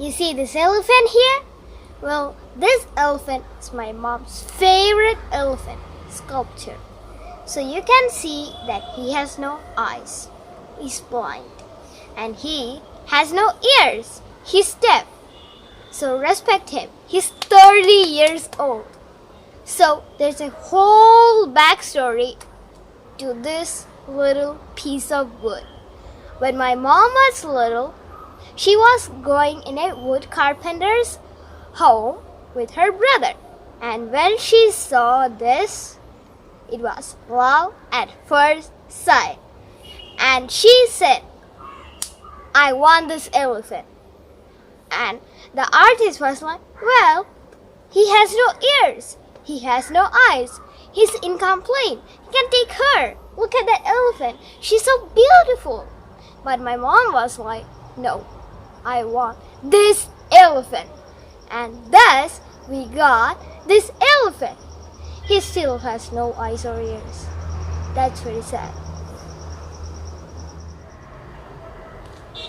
You see this elephant here? Well, this elephant is my mom's favorite elephant sculpture. So you can see that he has no eyes. He's blind. And he has no ears. He's deaf. So respect him. He's 30 years old. So there's a whole backstory to this little piece of wood. When my mom was little, she was going in a wood carpenter's home with her brother. And when she saw this, it was love at first sight. And she said, I want this elephant. And the artist was like, well, he has no ears. He has no eyes. He's incomplete. He can take her. Look at that elephant. She's so beautiful. But my mom was like, no, I want this elephant. And thus, we got this elephant. He still has no eyes or ears. That's very sad.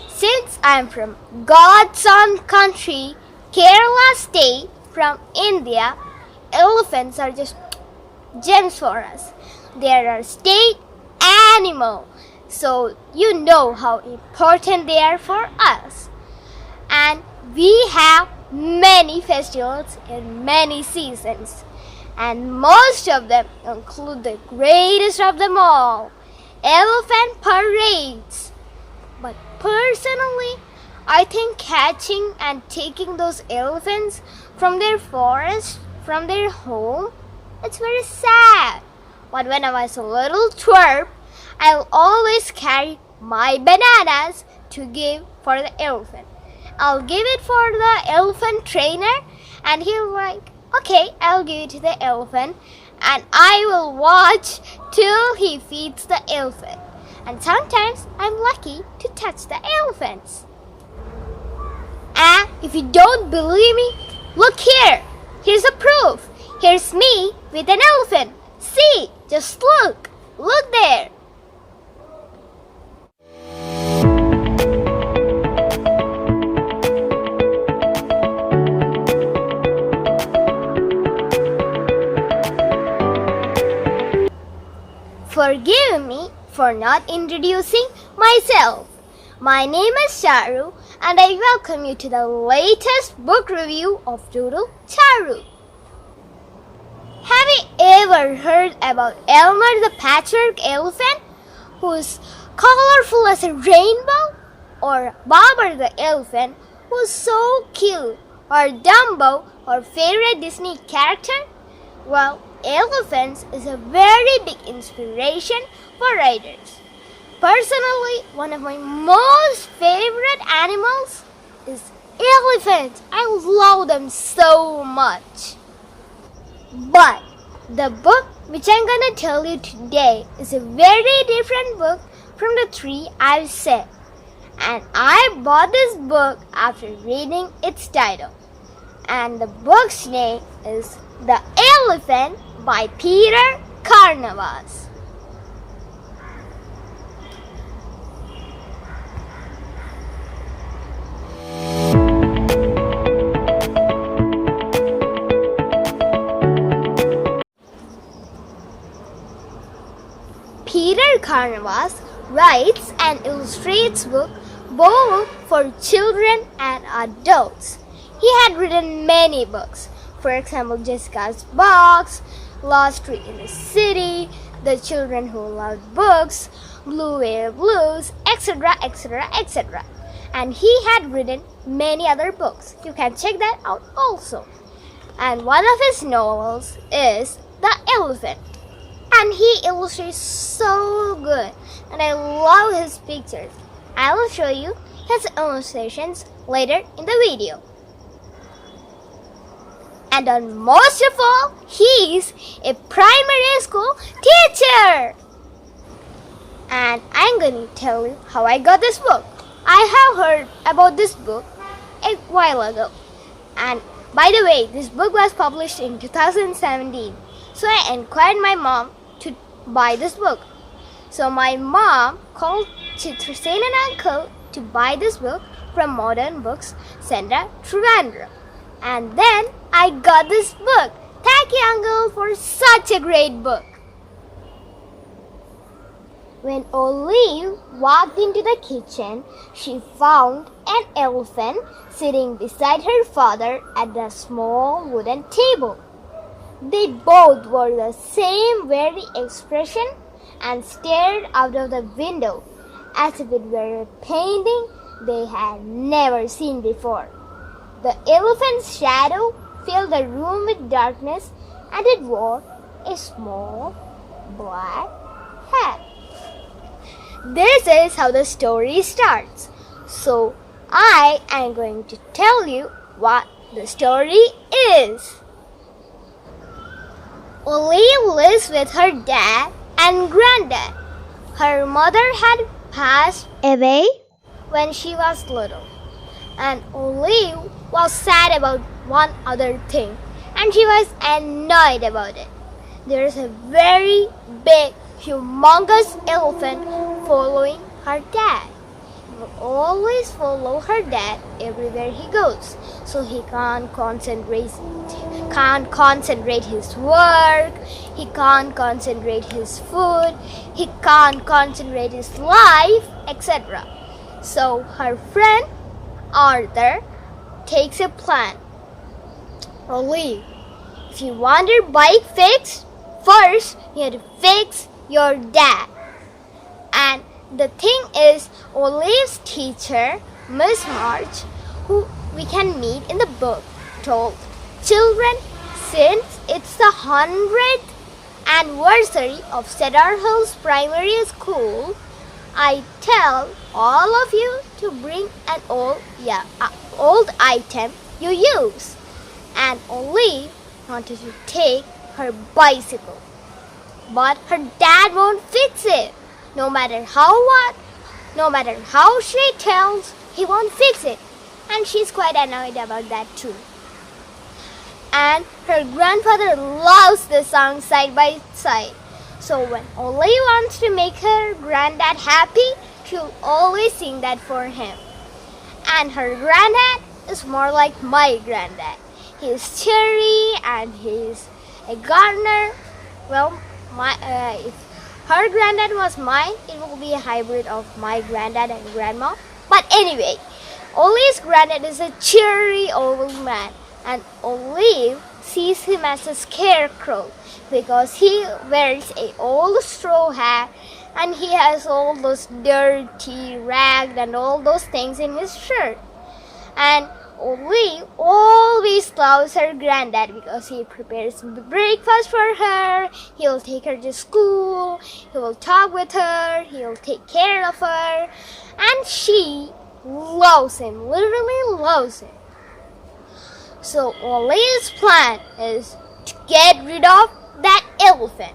Since I'm from God's own country, Kerala state, from India, elephants are just gems for us. They are our state animal. So you know how important they are for us. And we have many festivals in many seasons. And most of them include the greatest of them all, elephant parades. But personally, I think catching and taking those elephants from their forest, from their home, it's very sad. But when I was a little twerp, I'll always carry my bananas to give for the elephant. I'll give it for the elephant trainer, and he'll like, okay, I'll give it to the elephant, and I will watch till he feeds the elephant. And sometimes I'm lucky to touch the elephants. And if you don't believe me, look here. Here's a proof. Here's me with an elephant. See, just look. Look there. Forgive me for not introducing myself. My name is Charu, and I welcome you to the latest book review of DoodleCharu. Have you ever heard about Elmer the patchwork elephant, who's colorful as a rainbow? Or Baba the elephant, who's so cute? Or Dumbo, our favorite Disney character? Well, elephants is a very big inspiration for writers. Personally, one of my most favorite animals is elephants. I love them so much. But the book which I'm gonna tell you today is a very different book from the three I've said. And I bought this book after reading its title. And the book's name is The Elephant by Peter Carnavas. Peter Carnavas writes and illustrates books both for children and adults. He had written many books. For example, Jessica's Box, Lost Street in the City, The Children Who Loved Books, Blue Whale Blues, etc., etc., etc. And he had written many other books. You can check that out also. And one of his novels is The Elephant. And he illustrates so good. And I love his pictures. I will show you his illustrations later in the video. And on most of all, he's a primary school teacher. And I'm going to tell you how I got this book. I have heard about this book a while ago. And by the way, this book was published in 2017. So I inquired my mom to buy this book. So my mom called to Tristan and uncle to buy this book from Modern Books Center, Trivandrum. And then I got this book. Thank you, Uncle, for such a great book. When Olive walked into the kitchen, she found an elephant sitting beside her father at the small wooden table. They both wore the same weary expression and stared out of the window as if it were a painting they had never seen before. The elephant's shadow filled the room with darkness, and it wore a small black hat. This is how the story starts. So I am going to tell you what the story is. Olive lives with her dad and granddad. Her mother had passed away when she was little, and Olive was sad about one other thing, and she was annoyed about it. There is a very big, humongous elephant following her dad. He will always follow her dad everywhere he goes, so he can't concentrate his work, he can't concentrate his food, he can't concentrate his life, etc. So her friend Arthur takes a plan. Olive, if you want your bike fixed, first you have to fix your dad. And the thing is, Olive's teacher, Miss March, who we can meet in the book, told children, since it's the 100th anniversary of Cedar Hills Primary School, I tell all of you to bring an old item you use. And Olive wanted to take her bicycle, but her dad won't fix it. No matter how she tells, he won't fix it. And she's quite annoyed about that too. And her grandfather loves the song Side by Side. So when Olive wants to make her granddad happy, she'll always sing that for him. And her granddad is more like my granddad. He's cheery and he's a gardener. Well, if her granddad was mine, it will be a hybrid of my granddad and grandma. But anyway, Olive's granddad is a cheery old man, and Olive sees him as a scarecrow because he wears an old straw hat and he has all those dirty rags and all those things in his shirt. And Olive always loves her granddad because he prepares breakfast for her, he'll take her to school, he will talk with her, he'll take care of her, and she loves him, literally loves him. So Olive's plan is to get rid of that elephant.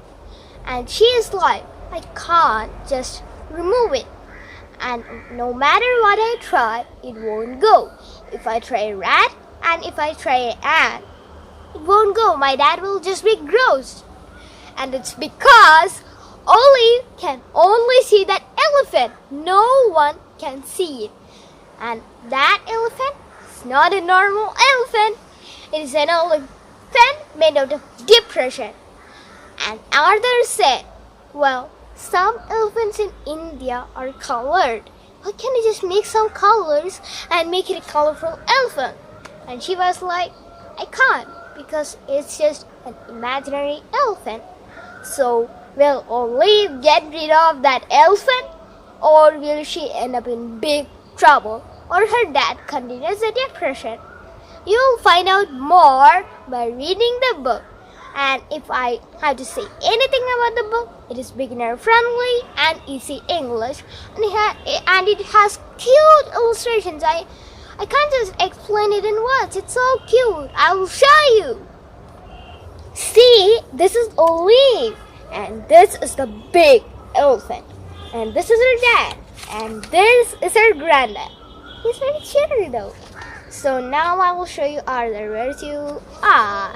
And she is like, I can't just remove it. And no matter what I try, it won't go. If I try a rat and if I try an ant, it won't go. My dad will just be gross. And it's because Olive can only see that elephant. No one can see it. And that elephant is not a normal elephant. It is an elephant made out of depression. And Arthur said, well, some elephants in India are colored. Why can't you just make some colors and make it a colorful elephant? And she was like, I can't, because it's just an imaginary elephant. So will Olive get rid of that elephant, or will she end up in big trouble, or her dad continues the depression? You'll find out more by reading the book. And if I have to say anything about the book, it is beginner friendly and easy English, and it has cute illustrations. I can't just explain it in words. It's so cute. I will show you. See, this is Olive, and this is the big elephant, and this is her dad, and this is her granddad. He's very cheery though. So now I will show you Arthur. Where's you?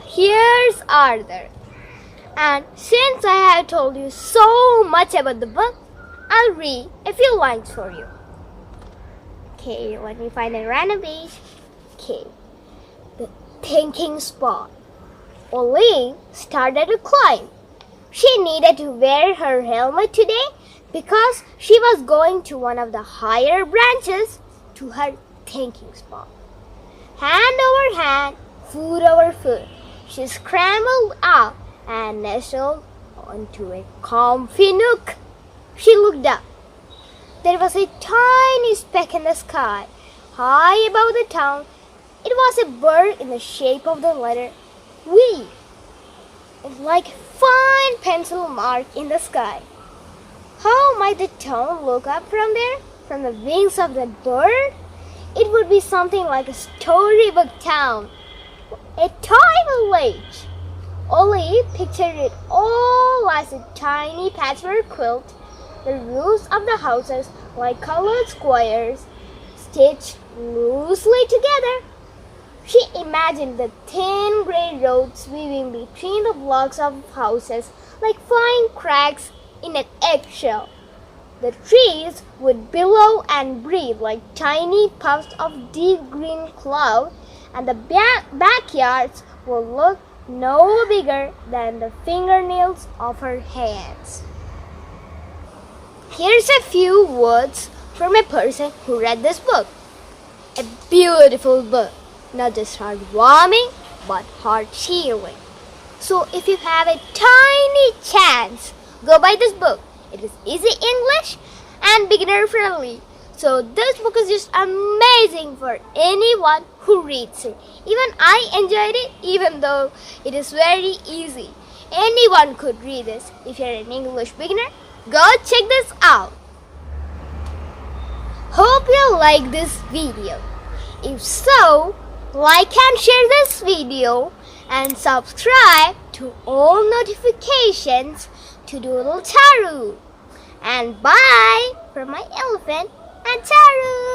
Here's Arthur. And since I have told you so much about the book, I'll read a few lines for you. Okay, let me find a random page. Okay, the thinking spot. Ollie started to climb. She needed to wear her helmet today because she was going to one of the higher branches to her thinking spot. Hand over hand, foot over foot, she scrambled up and nestled onto a comfy nook. She looked up. There was a tiny speck in the sky, high above the town. It was a bird in the shape of the letter V. It's like a fine pencil mark in the sky. How might the town look up from there, from the wings of that bird? It would be something like a storybook town, a toy village. Ollie pictured it all as a tiny patchwork quilt, the roofs of the houses like colored squares stitched loosely together. She imagined the thin grey roads weaving between the blocks of houses like fine cracks in an eggshell. The trees would billow and breathe like tiny puffs of deep green cloud, and the backyards would look no bigger than the fingernails of her hands. Here's a few words from a person who read this book. A beautiful book, not just heartwarming, but heart-cheering. So if you have a tiny chance, go buy this book. It is easy English and beginner friendly. So this book is just amazing for anyone who reads it. Even I enjoyed it, even though it is very easy. Anyone could read this. If you're an English beginner, go check this out. Hope you like this video. If so, like and share this video and subscribe to all notifications to DoodleCharu. And bye from my elephant and Charu.